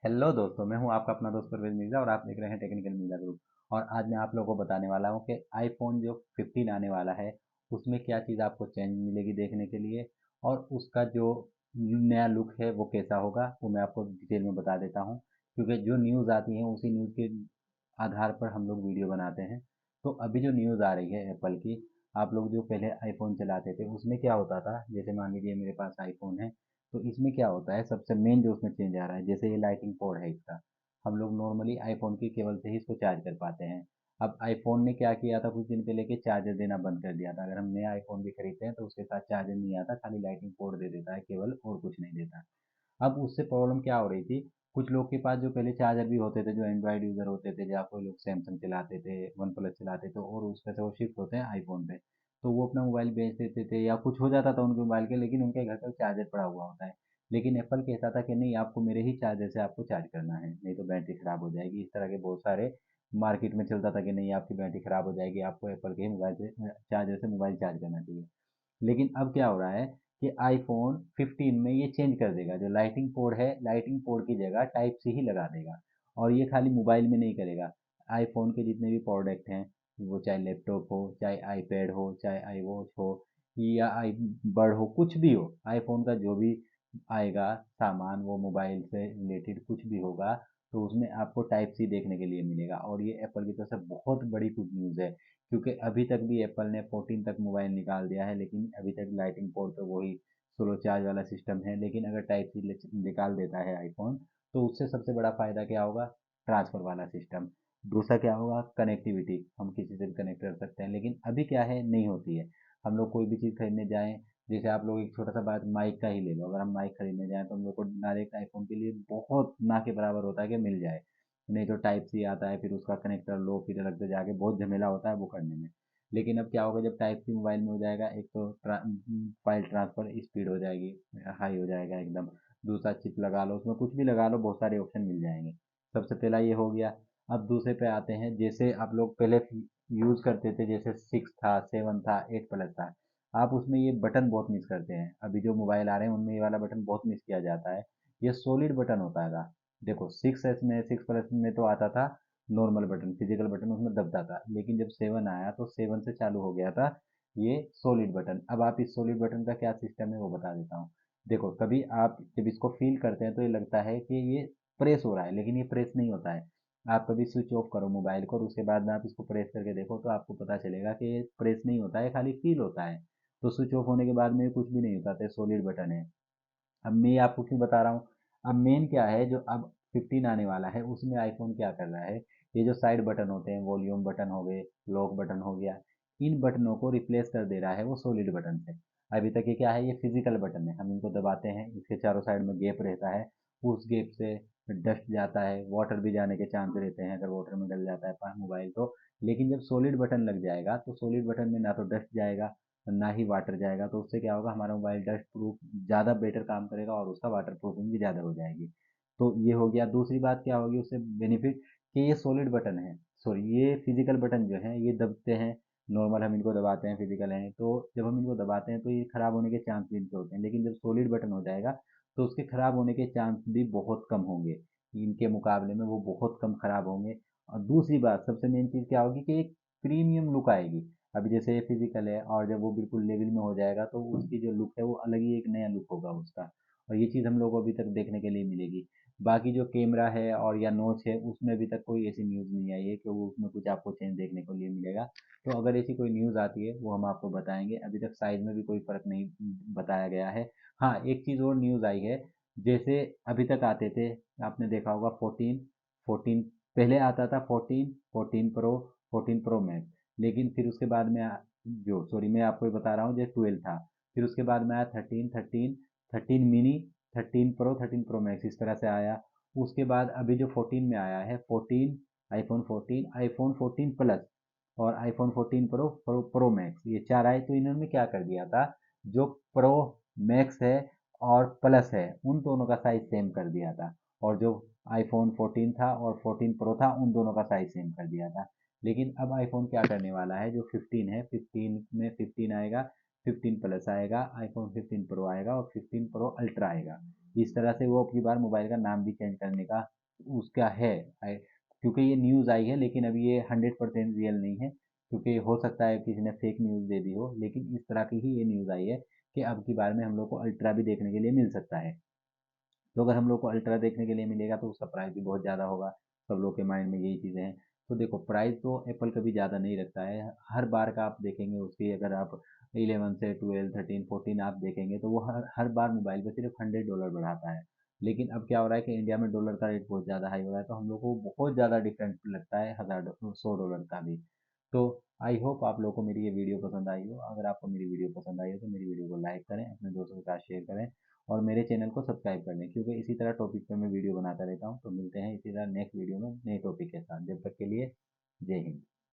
Hello दोस्तों, मैं हूं आपका अपना दोस्त परवेज मिर्ज़ा और आप देख रहे हैं टेक्निकल मिर्ज़ा ग्रुप। और आज मैं आप लोगों को बताने वाला हूं कि आईफोन जो 15 आने वाला है उसमें क्या चीज़ आपको चेंज मिलेगी देखने के लिए, और उसका जो नया लुक है वो कैसा होगा वो मैं आपको डिटेल में बता देता हूं। क्योंकि जो न्यूज़ आती है उसी न्यूज़ के आधार पर हम लोग वीडियो बनाते हैं। तो अभी जो न्यूज़ आ रही है एप्पल की, आप लोग जो पहले आईफोन चलाते थे उसमें क्या होता था, जैसे मान लीजिए मेरे पास आईफोन है, तो इसमें क्या होता है सबसे मेन जो उसमें चेंज आ रहा है, जैसे ये लाइटिंग पोर्ट है इसका, हम लोग नॉर्मली आईफोन की केबल से ही इसको चार्ज कर पाते हैं। अब आईफोन ने क्या किया था कुछ दिन पहले कि चार्जर देना बंद कर दिया था। अगर हम नया आईफोन भी खरीदते हैं तो उसके साथ चार्जर नहीं आता, खाली लाइटिंग पोर्ट दे देता है केवल, और कुछ नहीं देता। अब उससे प्रॉब्लम क्या हो रही थी, कुछ लोग के पास जो पहले चार्जर भी होते थे, जो एंड्रॉयड यूज़र होते थे, या कोई लोग सैमसंग चलाते थे, वन प्लस चलाते थे, और उसपे से वो शिफ्ट होते हैं आईफोन पे, तो वो अपना मोबाइल बेच देते थे या कुछ हो जाता था उनके मोबाइल के, लेकिन उनके घर पर चार्जर पड़ा हुआ होता है। लेकिन एप्पल कहता था कि नहीं, आपको मेरे ही चार्जर से आपको चार्ज करना है, नहीं तो बैटरी खराब हो जाएगी। इस तरह के बहुत सारे मार्केट में चलता था कि नहीं, आपकी बैटरी खराब हो जाएगी, आपको एप्पल के मोबाइल से चार्जर से मोबाइल चार्ज करना चाहिए। लेकिन अब क्या हो रहा है कि आईफोन 15 में ये चेंज कर देगा, जो लाइटिंग पोर्ट है लाइटिंग पोर्ट की जगह टाइप सी ही लगा देगा। और ये खाली मोबाइल में नहीं करेगा, आईफोन के जितने भी प्रोडक्ट हैं, वो चाहे लैपटॉप हो, चाहे आईपैड हो, चाहे आई वॉच हो, या आई बड हो, कुछ भी हो, आईफोन का जो भी आएगा सामान वो मोबाइल से रिलेटेड कुछ भी होगा, तो उसमें आपको टाइप सी देखने के लिए मिलेगा। और ये एप्पल की तरफ से बहुत बड़ी गुड न्यूज़ है, क्योंकि अभी तक भी एप्पल ने 14 तक मोबाइल निकाल दिया है, लेकिन अभी तक लाइटिंग पोर्ट पे वही स्लो चार्ज वाला सिस्टम है। लेकिन अगर टाइप सी निकाल देता है आईफोन, तो उससे सबसे बड़ा फ़ायदा क्या होगा, ट्रांसफ़र वाला सिस्टम। दूसरा क्या होगा, कनेक्टिविटी, हम किसी से भी कनेक्ट कर सकते हैं। लेकिन अभी क्या है, नहीं होती है। हम लोग कोई भी चीज़ खरीदने जाएँ, जैसे आप लोग एक छोटा सा बात माइक का ही ले लो, अगर हम माइक खरीदने जाएँ तो हम लोग को डायरेक्ट आईफोन के लिए बहुत ना के बराबर होता है कि मिल जाए, नहीं तो टाइप सी आता है, फिर उसका कनेक्टर लो, फिर अलग से जाके बहुत झमेला होता है वो करने में। लेकिन अब क्या होगा, जब टाइप सी मोबाइल में हो जाएगा, एक तो फाइल ट्रांसफर स्पीड हो जाएगी, हाई हो जाएगा एकदम। दूसरा चिप लगा लो, उसमें कुछ भी लगा लो, बहुत सारे ऑप्शन मिल जाएंगे। सबसे पहला ये हो गया। अब दूसरे पे आते हैं, जैसे आप लोग पहले यूज़ करते थे, जैसे 6 था, 7 था, 8 प्लस था, आप उसमें ये बटन बहुत मिस करते हैं। अभी जो मोबाइल आ रहे हैं उनमें ये वाला बटन बहुत मिस किया जाता है। ये सॉलिड बटन होता था। देखो 6S में, 6 प्लस में तो आता था नॉर्मल बटन, फिजिकल बटन उसमें दबता था, लेकिन जब 7 आया तो 7 से चालू हो गया था ये सॉलिड बटन। अब आप इस सॉलिड बटन का क्या सिस्टम है वो बता देता हूँ। देखो, कभी आप जब इसको फील करते हैं तो ये लगता है कि ये प्रेस हो रहा है, लेकिन ये प्रेस नहीं होता है। आप कभी स्विच ऑफ करो मोबाइल को और उसके बाद में आप इसको प्रेस करके देखो, तो आपको पता चलेगा कि ये प्रेस नहीं होता है, खाली फील होता है। तो स्विच ऑफ होने के बाद में कुछ भी नहीं होता, तो सॉलिड बटन है। अब मैं आपको क्यों बता रहा हूँ, अब मेन क्या है, जो अब 15 आने वाला है उसमें आईफोन क्या कर रहा है, ये जो साइड बटन होते हैं, वॉल्यूम बटन हो गए, लॉक बटन हो गया, इन बटनों को रिप्लेस कर दे रहा है वो सॉलिड बटन से। अभी तक ये क्या है, ये फिजिकल बटन है, हम इनको दबाते हैं, इसके चारों साइड में गैप रहता है, उस गैप से डस्ट जाता है, वाटर भी जाने के चांस रहते हैं, अगर वाटर में डल जाता है मोबाइल तो। लेकिन जब सॉलिड बटन लग जाएगा तो सॉलिड बटन में ना तो डस्ट जाएगा, ना ही वाटर जाएगा, तो उससे क्या होगा, हमारा मोबाइल डस्ट प्रूफ ज़्यादा बेटर काम करेगा और उसका वाटर प्रूफिंग भी ज़्यादा हो जाएगी। तो ये हो गया। दूसरी बात क्या होगी उससे बेनिफिट, कि ये सॉलिड बटन है, सॉरी ये फिजिकल बटन जो है ये दबते हैं, नॉर्मल हम इनको दबाते हैं, फिजिकल हैं, तो जब हम इनको दबाते हैं तो ये खराब होने के चांस भी इनके होते हैं। लेकिन जब सॉलिड बटन हो जाएगा तो उसके खराब होने के चांस भी बहुत कम होंगे, इनके मुकाबले में वो बहुत कम खराब होंगे। और दूसरी बात, सबसे मेन चीज़ क्या होगी कि एक प्रीमियम लुक आएगी। अभी जैसे ये फिजिकल है, और जब वो बिल्कुल लेवल में हो जाएगा तो उसकी जो लुक है वो अलग ही एक नया लुक होगा उसका, और ये चीज़ हम लोग को अभी तक देखने के लिए मिलेगी। बाकी जो कैमरा है और या नॉच है उसमें अभी तक कोई ऐसी न्यूज़ नहीं आई है कि वो उसमें कुछ आपको चेंज देखने को लिए मिलेगा। तो अगर ऐसी कोई न्यूज़ आती है वो हम आपको बताएंगे। अभी तक साइज में भी कोई फ़र्क नहीं बताया गया है। हाँ, एक चीज़ और न्यूज़ आई है, जैसे अभी तक आते थे, आपने देखा होगा 14, 14 पहले आता था, 14, 14 प्रो, 14 प्रो मैक्स, लेकिन फिर उसके बाद में जो सॉरी मैं आपको ये बता रहा हूँ, जो 12 था, फिर उसके बाद में आया 13, 13, 13 मिनी, 13 प्रो, 13 प्रो मैक्स, इस तरह से आया। उसके बाद अभी जो 14 में आया है, 14, आईफोन 14, आईफोन 14 प्लस, और आईफोन 14 प्रो, प्रो मैक्स, ये चार आए। तो इन्होंने क्या कर दिया था, जो प्रो मैक्स है और प्लस है उन दोनों का साइज सेम कर दिया था, और जो आईफोन 14 था और 14 प्रो था उन दोनों का साइज सेम कर दिया था। लेकिन अब आईफोन क्या करने वाला है, जो 15 है, 15 में 15 आएगा, 15 प्लस आएगा, आईफोन 15 प्रो आएगा और 15 प्रो अल्ट्रा आएगा। इस तरह से वो अब की बार मोबाइल का नाम भी चेंज करने का उसका है। क्योंकि ये न्यूज़ आई है, लेकिन अभी ये 100% रियल नहीं है, क्योंकि हो सकता है किसी ने फेक न्यूज़ दे दी हो, लेकिन इस तरह की ही ये न्यूज़ आई है कि अब की बार में हम लोग को अल्ट्रा भी देखने के लिए मिल सकता है। तो अगर हम लोग को अल्ट्रा देखने के लिए मिलेगा तो उसका प्राइस भी बहुत ज़्यादा होगा। सब लोग के माइंड में यही चीज़ें हैं। तो देखो, प्राइस तो एप्पल कभी ज़्यादा नहीं रखता है। हर बार का आप देखेंगे उसकी, अगर आप 11 से 12 13 14 आप देखेंगे तो वो हर हर बार मोबाइल पे सिर्फ $100 बढ़ाता है। लेकिन अब क्या हो रहा है कि इंडिया में डॉलर का रेट बहुत ज़्यादा हाई हो रहा है, तो हम लोग को बहुत ज़्यादा डिफरेंस लगता है, $100 का भी। तो आई होप आप लोगों को मेरी ये वीडियो पसंद आई हो। अगर आपको मेरी वीडियो पसंद आई हो तो मेरी वीडियो को लाइक करें, अपने दोस्तों के साथ शेयर करें, और मेरे चैनल को सब्सक्राइब कर लें, क्योंकि इसी तरह टॉपिक पर मैं वीडियो बनाता रहता हूँ। तो मिलते हैं इसी तरह नेक्स्ट वीडियो में नए टॉपिक के साथ। जब तक के लिए जय हिंद।